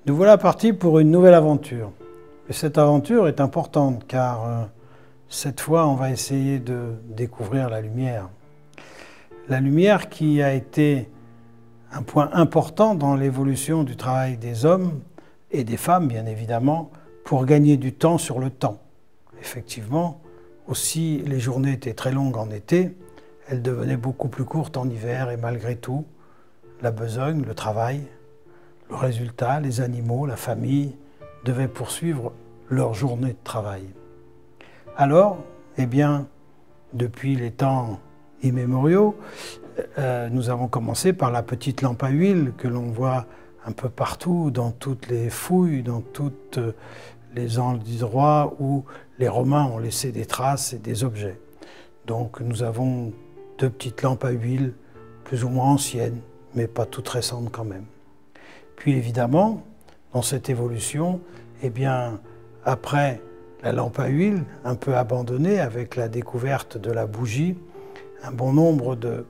Nous voilà partis pour une nouvelle aventure. Et cette aventure est importante car cette fois on va essayer de découvrir la lumière. La lumière qui a été un point important dans l'évolution du travail des hommes et des femmes bien évidemment pour gagner du temps sur le temps. Effectivement, aussi les journées étaient très longues en été, elles devenaient beaucoup plus courtes en hiver et malgré tout, la besogne, le travail, le résultat, les animaux, la famille devaient poursuivre leur journée de travail. Alors, eh bien, depuis les temps immémoriaux, nous avons commencé par la petite lampe à huile que l'on voit un peu partout, dans toutes les fouilles, dans toutes les endroits où les Romains ont laissé des traces et des objets. Donc nous avons deux petites lampes à huile, plus ou moins anciennes, mais pas toutes récentes quand même. Puis évidemment, dans cette évolution, eh bien, après la lampe à huile, un peu abandonnée avec la découverte de la bougie, un bon nombre de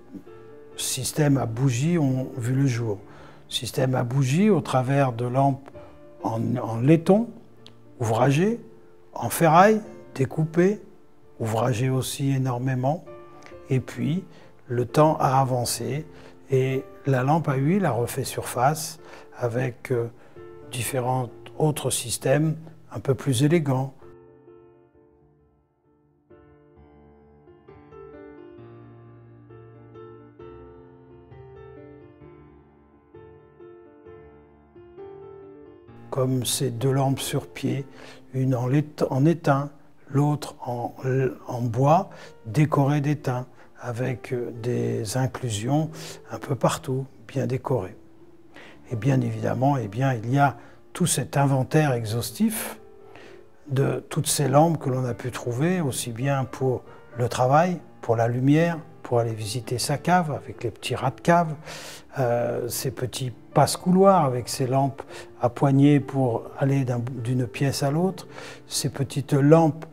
systèmes à bougie ont vu le jour. Systèmes à bougie au travers de lampes en laiton, ouvragées, en ferraille, découpées, ouvragées aussi énormément. Et puis, le temps a avancé et la lampe à huile a refait surface avec différents autres systèmes un peu plus élégants. Comme ces deux lampes sur pied, une en étain, l'autre en bois, décorée d'étain, avec des inclusions un peu partout, bien décorées. Et bien évidemment, eh bien, il y a tout cet inventaire exhaustif de toutes ces lampes que l'on a pu trouver, aussi bien pour le travail, pour la lumière, pour aller visiter sa cave avec les petits rats de cave, ces petits passe-couloirs avec ces lampes à poignée pour aller d'une pièce à l'autre, ces petites lampes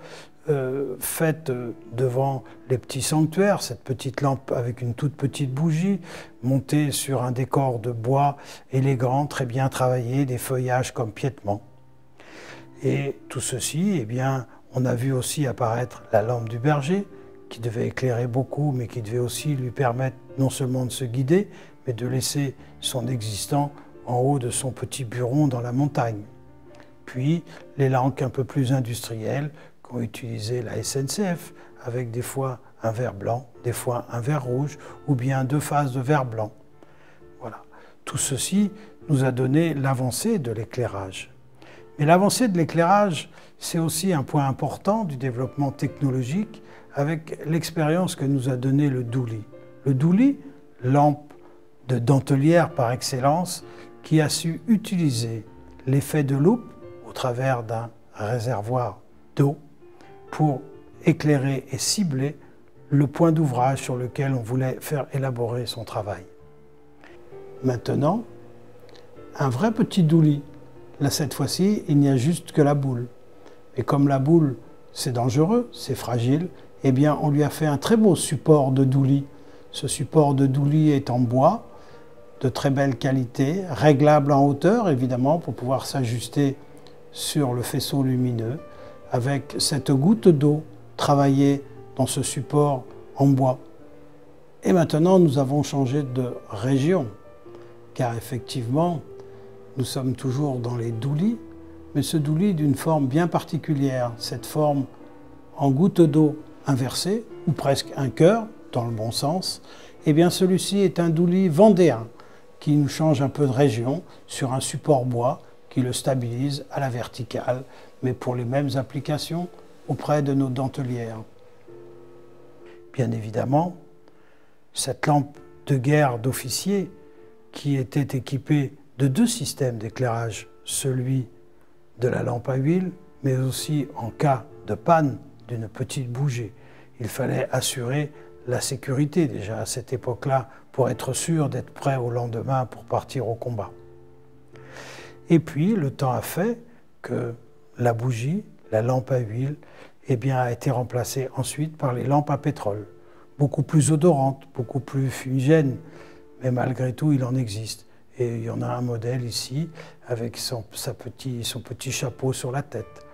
faites devant les petits sanctuaires, cette petite lampe avec une toute petite bougie montée sur un décor de bois élégant, très bien travaillé, des feuillages comme piétement. Et tout ceci, eh bien, on a vu aussi apparaître la lampe du berger, qui devait éclairer beaucoup, mais qui devait aussi lui permettre non seulement de se guider, mais de laisser son existant en haut de son petit buron dans la montagne. Puis les lampes un peu plus industrielles qu'ont utilisé la SNCF, avec des fois un verre blanc, des fois un verre rouge, ou bien deux phases de verre blanc. Voilà. Tout ceci nous a donné l'avancée de l'éclairage. Mais l'avancée de l'éclairage, c'est aussi un point important du développement technologique avec l'expérience que nous a donnée le Douli. Le Douli, lampe de dentelière par excellence, qui a su utiliser l'effet de loupe au travers d'un réservoir d'eau pour éclairer et cibler le point d'ouvrage sur lequel on voulait faire élaborer son travail. Maintenant, un vrai petit Douli. Là, cette fois-ci, il n'y a juste que la boule. Et comme la boule, c'est dangereux, c'est fragile, eh bien, on lui a fait un très beau support de Douli. Ce support de Douli est en bois, de très belle qualité, réglable en hauteur, évidemment, pour pouvoir s'ajuster sur le faisceau lumineux, avec cette goutte d'eau travaillée dans ce support en bois. Et maintenant, nous avons changé de région, car effectivement, nous sommes toujours dans les doulis, mais ce douli d'une forme bien particulière, cette forme en goutte d'eau inversée, ou presque un cœur, dans le bon sens, eh bien celui-ci est un douli vendéen, qui nous change un peu de région sur un support bois, qui le stabilise à la verticale, mais pour les mêmes applications auprès de nos dentelières. Bien évidemment, cette lampe de guerre d'officier, qui était équipée de deux systèmes d'éclairage, celui de la lampe à huile, mais aussi en cas de panne d'une petite bougie. Il fallait assurer la sécurité déjà à cette époque-là pour être sûr d'être prêt au lendemain pour partir au combat. Et puis le temps a fait que la bougie, la lampe à huile, eh bien, a été remplacée ensuite par les lampes à pétrole, beaucoup plus odorantes, beaucoup plus fumigènes, mais malgré tout il en existe. Et il y en a un modèle ici avec son petit chapeau sur la tête.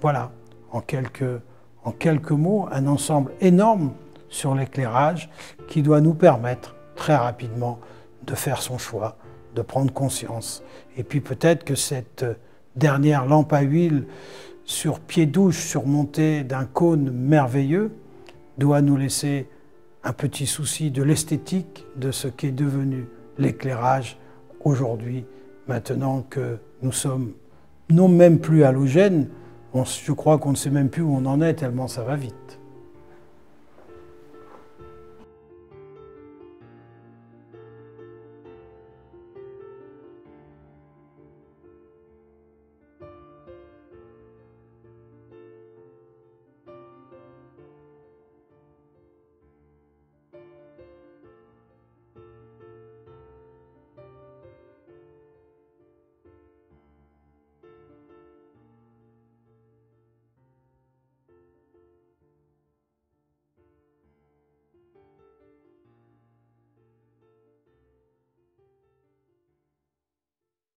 Voilà, en quelques mots, un ensemble énorme sur l'éclairage qui doit nous permettre très rapidement de faire son choix, de prendre conscience. Et puis peut-être que cette dernière lampe à huile sur pied douche surmontée d'un cône merveilleux doit nous laisser un petit souci de l'esthétique de ce qu'est devenu l'éclairage aujourd'hui, maintenant que nous sommes non même plus halogènes, je crois qu'on ne sait même plus où on en est tellement ça va vite.